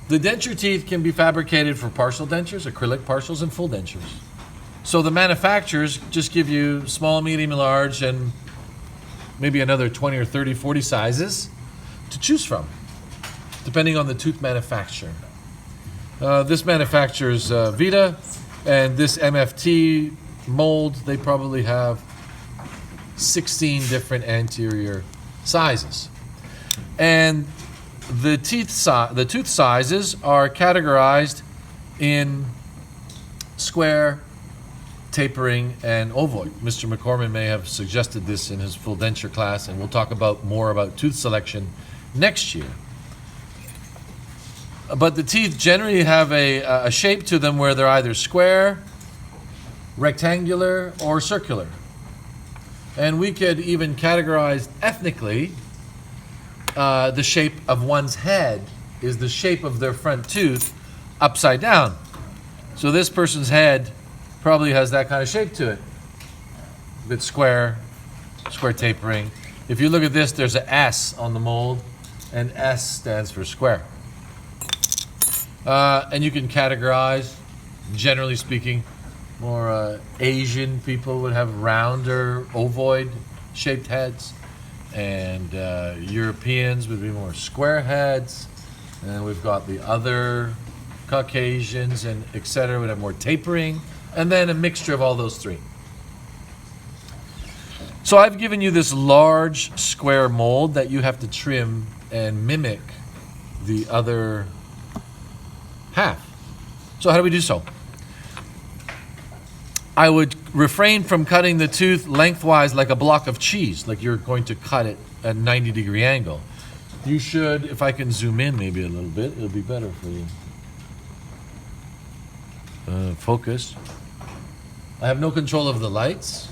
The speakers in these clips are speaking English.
The denture teeth can be fabricated for partial dentures, acrylic partials, and full dentures. So the manufacturers just give you small, medium, large, and maybe another 20 or 30, 40 sizes to choose from, depending on the tooth manufacturer. This manufacturer's Vita, and this MFT mold, they probably have 16 different anterior sizes. And the tooth sizes are categorized in square, tapering, and ovoid. Mr. McCorman may have suggested this in his full denture class, and we'll talk more about tooth selection next year. But the teeth generally have a shape to them where they're either square, rectangular, or circular. And we could even categorize ethnically the shape of one's head is the shape of their front tooth upside down. So this person's head probably has that kind of shape to it. A bit square tapering. If you look at this, there's an S on the mold, and S stands for square. And you can categorize, generally speaking, more Asian people would have rounder, ovoid shaped heads, and Europeans would be more square heads, and we've got the other Caucasians and etc. would have more tapering, and then a mixture of all those three. So I've given you this large square mold that you have to trim and mimic the other half. So how do we do so? I would refrain from cutting the tooth lengthwise like a block of cheese, like you're going to cut it at a 90-degree angle. You should, if I can zoom in maybe a little bit, it'll be better for you. Focus. I have no control of the lights,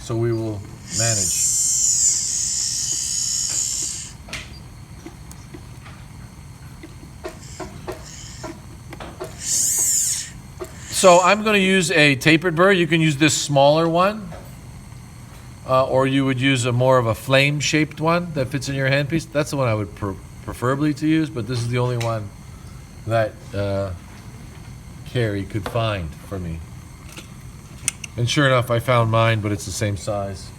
so we will manage. So I'm going to use a tapered burr. You can use this smaller one, or you would use a more of a flame-shaped one that fits in your handpiece. That's the one I would preferably to use, but this is the only one that Carrie could find for me. And sure enough, I found mine, but it's the same size.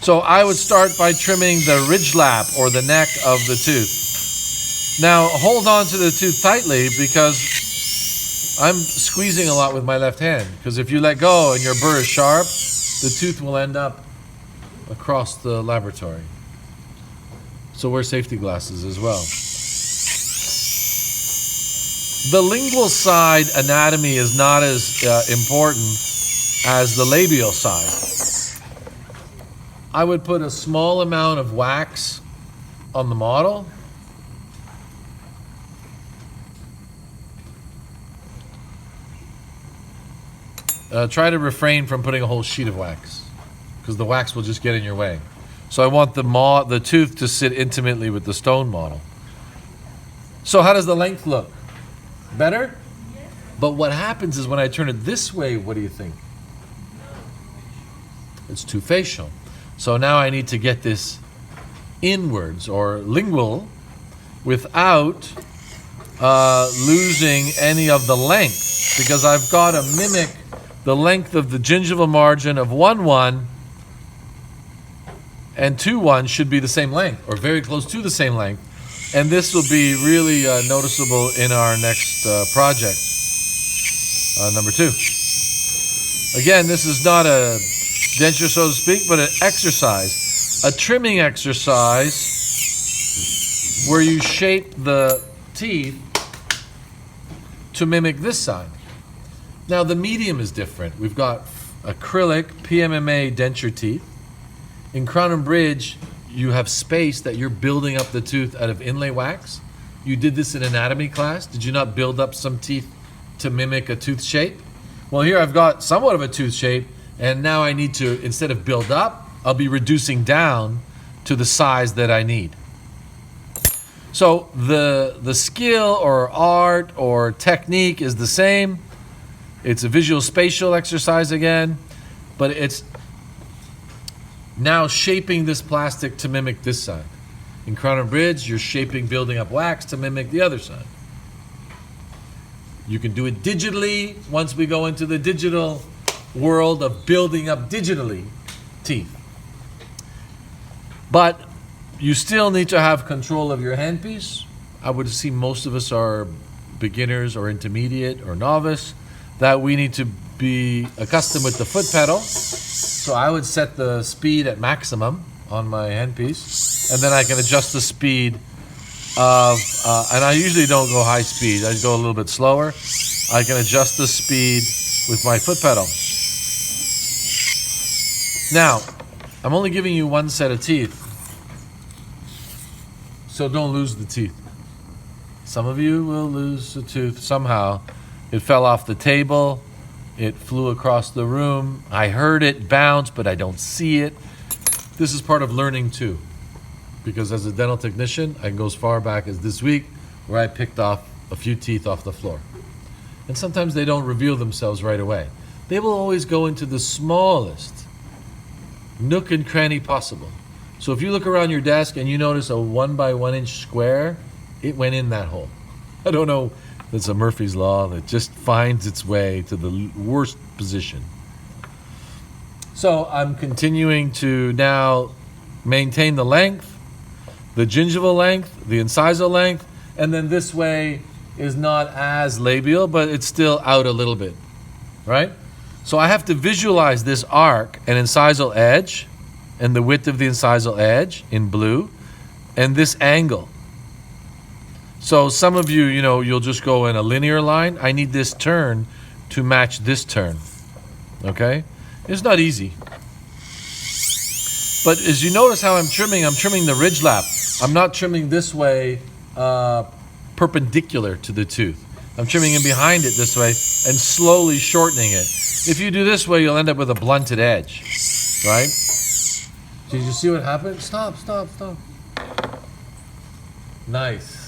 So I would start by trimming the ridge lap, or the neck of the tooth. Now, hold on to the tooth tightly, because I'm squeezing a lot with my left hand. Because if you let go and your burr is sharp, the tooth will end up across the laboratory. So wear safety glasses as well. The lingual side anatomy is not as important as the labial side. I would put a small amount of wax on the model. Try to refrain from putting a whole sheet of wax, because the wax will just get in your way. So I want the tooth to sit intimately with the stone model. So how does the length look? Better? Yes. But what happens is when I turn it this way, what do you think? It's too facial. So now I need to get this inwards, or lingual, without losing any of the length, because I've got to mimic the length of the gingival margin of 1-1 and 2-1 should be the same length, or very close to the same length. And this will be really noticeable in our next project, number 2. Again, this is not a denture, so to speak, but an exercise, a trimming exercise where you shape the teeth to mimic this side. Now the medium is different. We've got acrylic PMMA denture teeth. In crown and bridge, you have space that you're building up the tooth out of inlay wax. You did this in anatomy class. Did you not build up some teeth to mimic a tooth shape? Well, here I've got somewhat of a tooth shape, and now I need to, instead of build up, I'll be reducing down to the size that I need. So the skill or art or technique is the same. It's a visual spatial exercise again, but it's now shaping this plastic to mimic this side. In crown and bridge, you're shaping, building up wax to mimic the other side. You can do it digitally once we go into the digital world of building up digitally teeth. But you still need to have control of your handpiece. I would see most of us are beginners or intermediate or novice, that we need to be accustomed with the foot pedal. So I would set the speed at maximum on my handpiece, and then I can adjust the speed of, and I usually don't go high speed, I go a little bit slower. I can adjust the speed with my foot pedal. Now, I'm only giving you one set of teeth, so don't lose the teeth. Some of you will lose a tooth somehow. It fell off the table, it flew across the room, I heard it bounce, but I don't see it. This is part of learning too, because as a dental technician, I can go as far back as this week where I picked off a few teeth off the floor. And sometimes they don't reveal themselves right away. They will always go into the smallest nook and cranny possible. So if you look around your desk and you notice a 1 by 1 inch square, it went in that hole. I don't know, it's a Murphy's Law that just finds its way to the worst position. So I'm continuing to now maintain the length, the gingival length, the incisal length, and then this way is not as labial, but it's still out a little bit, right? So I have to visualize this arc and incisal edge and the width of the incisal edge in blue and this angle. So some of you, you'll just go in a linear line. I need this turn to match this turn, okay? It's not easy. But as you notice how I'm trimming the ridge lap. I'm not trimming this way perpendicular to the tooth. I'm trimming in behind it this way and slowly shortening it. If you do this way, you'll end up with a blunted edge, right? Did you see what happened? Stop. Nice.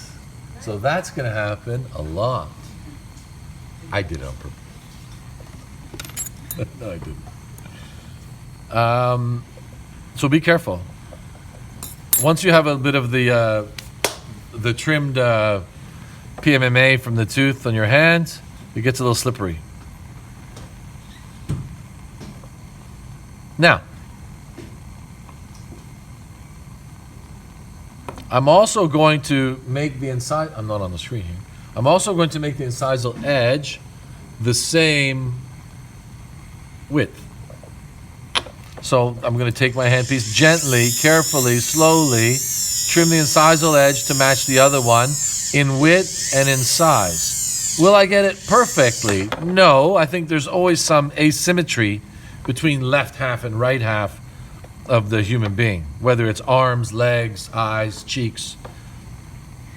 So that's going to happen a lot. I did it on purpose. No, I didn't. So be careful. Once you have a bit of the trimmed PMMA from the tooth on your hand, it gets a little slippery. Now, I'm also going to make the I'm not on the screen here. I'm also going to make the incisal edge the same width. So I'm going to take my handpiece gently, carefully, slowly, trim the incisal edge to match the other one in width and in size. Will I get it perfectly? No, I think there's always some asymmetry between left half and right half of the human being, whether it's arms, legs, eyes, cheeks.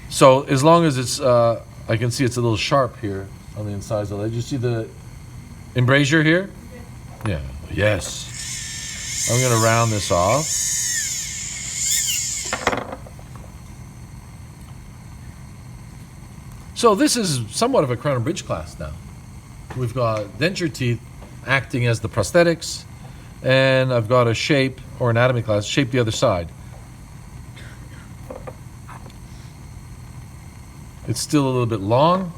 So as long as it's, I can see it's a little sharp here on the incisal edge. You see the embrasure here? Yeah, yes. I'm going to round this off. So this is somewhat of a crown and bridge class now. We've got denture teeth acting as the prosthetics, and I've got a shape or anatomy class, shape the other side. It's still a little bit long.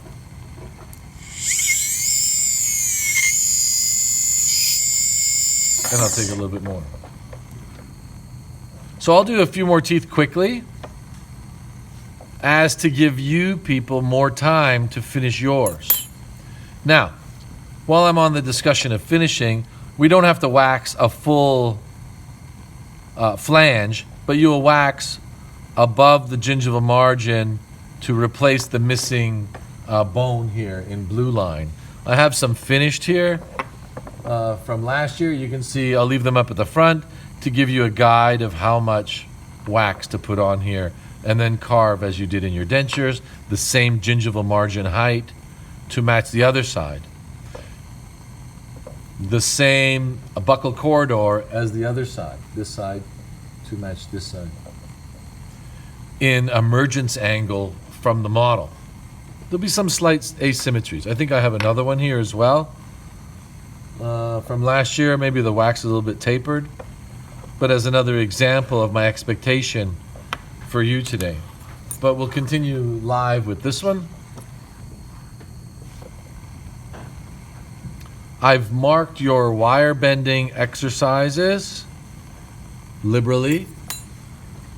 And I'll take a little bit more. So I'll do a few more teeth quickly, as to give you people more time to finish yours. Now, while I'm on the discussion of finishing, we don't have to wax a full flange, but you will wax above the gingival margin to replace the missing bone here in blue line. I have some finished here from last year. You can see I'll leave them up at the front to give you a guide of how much wax to put on here, and then carve as you did in your dentures, the same gingival margin height to match the other side. The same buccal corridor as the other side, this side to match this side. In emergence angle from the model. There'll be some slight asymmetries. I think I have another one here as well. From last year, maybe the wax is a little bit tapered, but as another example of my expectation for you today. But we'll continue live with this one. I've marked your wire bending exercises liberally.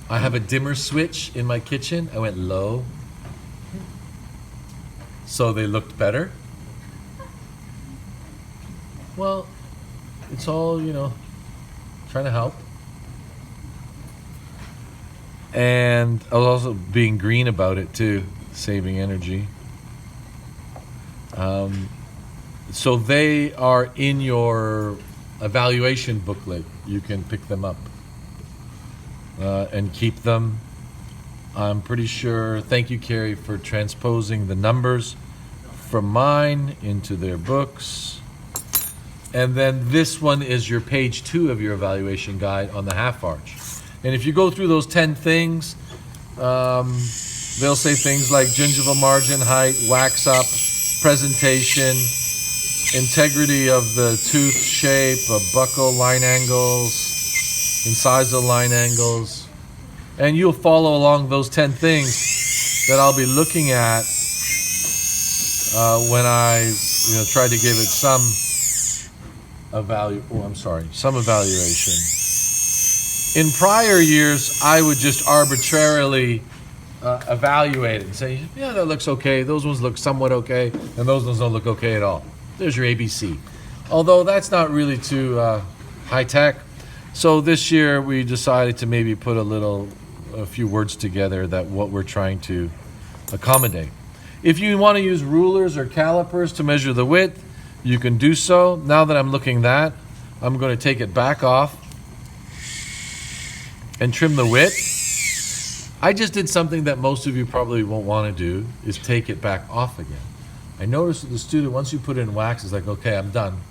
I have a dimmer switch in my kitchen. I went low, so they looked better. Well, it's all, trying to help. And I was also being green about it too, saving energy. So they are in your evaluation booklet. You can pick them up and keep them. I'm pretty sure, thank you, Carrie, for transposing the numbers from mine into their books. And then this one is your page 2 of your evaluation guide on the half arch. And if you go through those 10 things, they'll say things like gingival margin, height, wax up, presentation, integrity of the tooth shape, buccal line angles, incisal line angles. And you'll follow along those 10 things that I'll be looking at when I try to give it some evaluation. In prior years, I would just arbitrarily evaluate it and say, yeah, that looks okay, those ones look somewhat okay, and those ones don't look okay at all. There's your ABC. Although that's not really too high tech. So this year we decided to maybe put a few words together that what we're trying to accommodate. If you want to use rulers or calipers to measure the width, you can do so. Now that I'm looking at that, I'm going to take it back off and trim the width. I just did something that most of you probably won't want to do, is take it back off again. I noticed that the student, once you put it in wax, is like, okay, I'm done.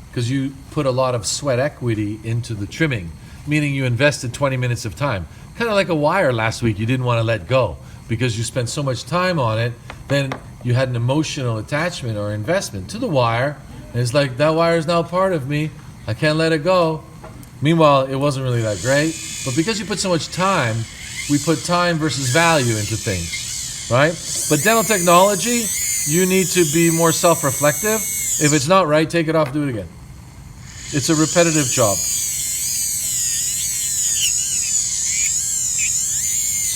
Because you put a lot of sweat equity into the trimming, meaning you invested 20 minutes of time. Kind of like a wire last week you didn't want to let go because you spent so much time on it, then you had an emotional attachment or investment to the wire, and it's like, that wire is now part of me, I can't let it go. Meanwhile, it wasn't really that great, but because you put so much time, we put time versus value into things, right? But dental technology, you need to be more self-reflective. If it's not right, take it off, do it again. It's a repetitive job.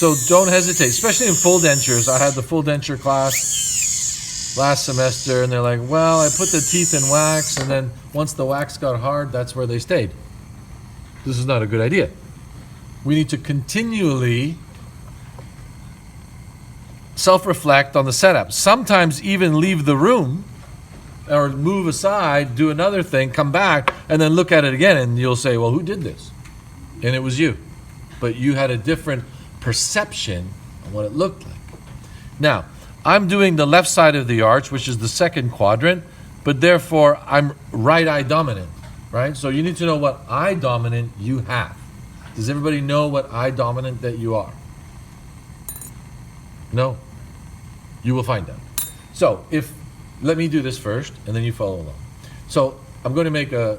So don't hesitate, especially in full dentures. I had the full denture class last semester, and they're like, well, I put the teeth in wax, and then once the wax got hard, that's where they stayed. This is not a good idea. We need to continually self-reflect on the setup. Sometimes even leave the room or move aside, do another thing, come back, and then look at it again, and you'll say, well, who did this? And it was you. But you had a different perception of what it looked like. Now, I'm doing the left side of the arch, which is the second quadrant, but therefore I'm right eye dominant, right? So you need to know what eye dominant you have. Does everybody know what eye dominant that you are? No? You will find out. So let me do this first, and then you follow along. So I'm going to make a